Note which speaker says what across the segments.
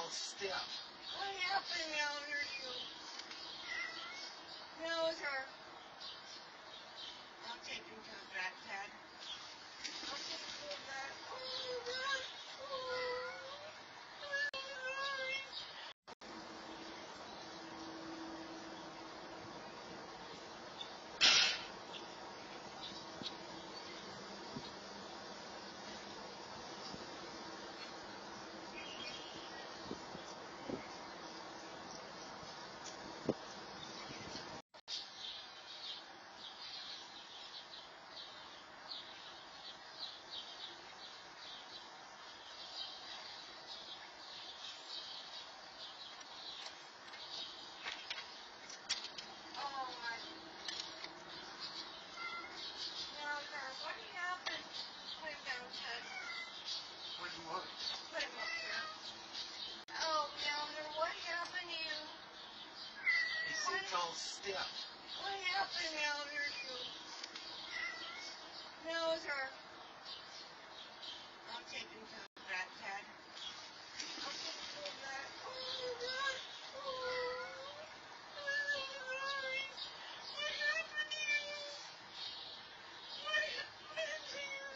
Speaker 1: all stiff.
Speaker 2: What happened now, you? Nose her. I'll take him to the vet, Ted. I'll take him to the vet. Oh, God. Oh.
Speaker 1: All stiff.
Speaker 2: What happened now, you? Nose her. I'll take him to the vet, Ted. I'll take him to the vet. Oh, God. Oh. What happened to you? What happened to you?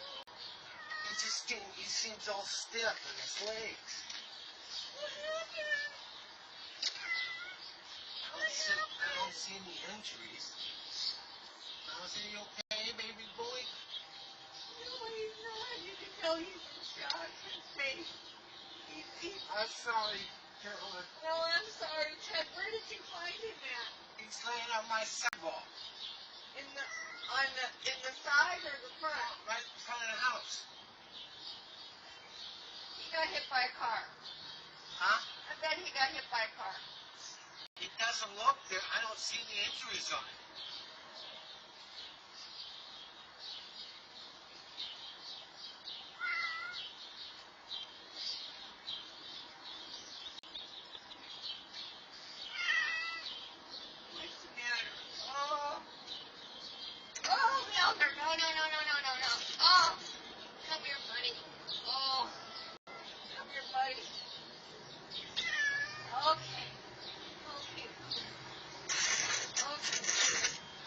Speaker 1: He seems all stiff in his legs.
Speaker 2: What happened?
Speaker 1: I don't see any injuries. Now, is he okay, baby boy?
Speaker 2: No, he's not. You can tell he's in shock. His face.
Speaker 1: I'm sorry, Carolyn.
Speaker 2: No, I'm sorry, Ted. Where did you find him at?
Speaker 1: He's laying on my sidewalk.
Speaker 2: In the side or the front?
Speaker 1: Right in front of the house.
Speaker 2: He got hit by a car.
Speaker 1: Huh?
Speaker 2: I bet he got hit by a car.
Speaker 1: It doesn't look there. I don't see the injuries on it.
Speaker 2: What's the matter? Oh. Oh, Melder. No. Oh. Come here, buddy. Oh. Come here, buddy. Okay.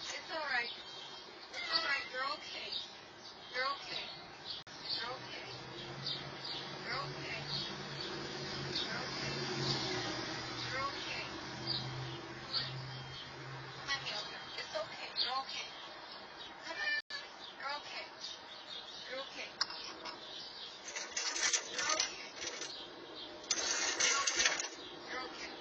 Speaker 2: It's all right. It's all right. You're okay. You're okay. You're okay. You're okay. You're okay. You're okay. Come on, Melder. It's okay. You're okay. Come on. You're okay. You're okay. You're okay. You're okay.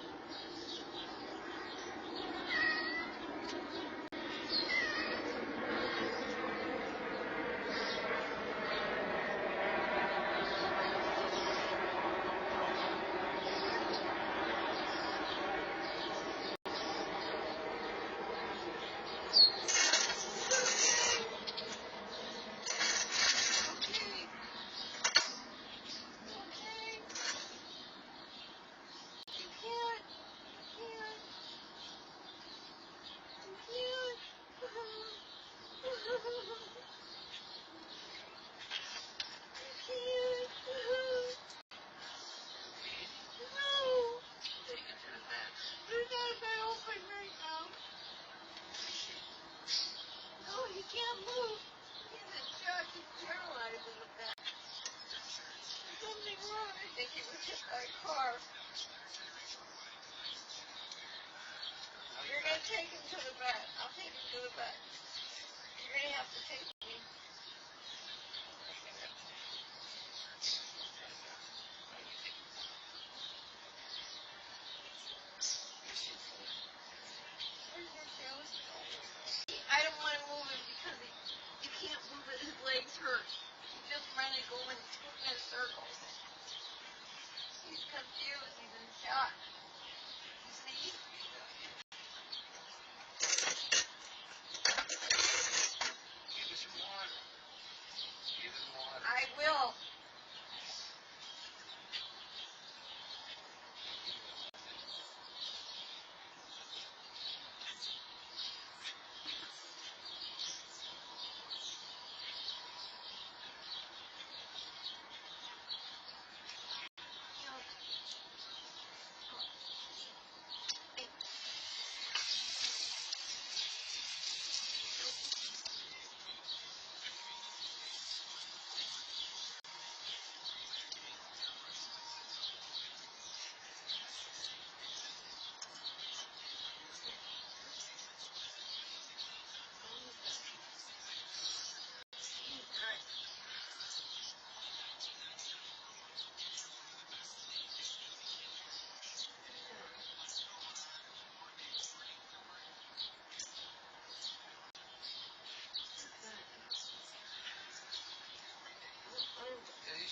Speaker 2: Can't move. He's in shock. He's paralyzed in the back. There's something wrong. I think he was hit by a car. You're going to take him to the vet. I'll take him to the vet. You're going to have to take me. I don't want to move him because he can't move it. His legs hurt. He's just running, going in circles. He's confused. He's in shock. You see?
Speaker 1: Give him some water. Give him water.
Speaker 2: I will.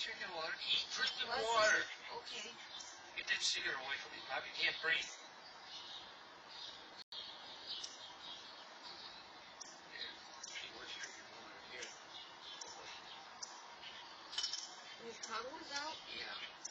Speaker 1: drinking water. Drink the
Speaker 2: Bless
Speaker 1: water.
Speaker 2: it. Okay.
Speaker 1: Get that cigarette away from me, Pop. You can't breathe. Here. She wants you drinking water. Here.
Speaker 2: Your tongue was out?
Speaker 1: Yeah.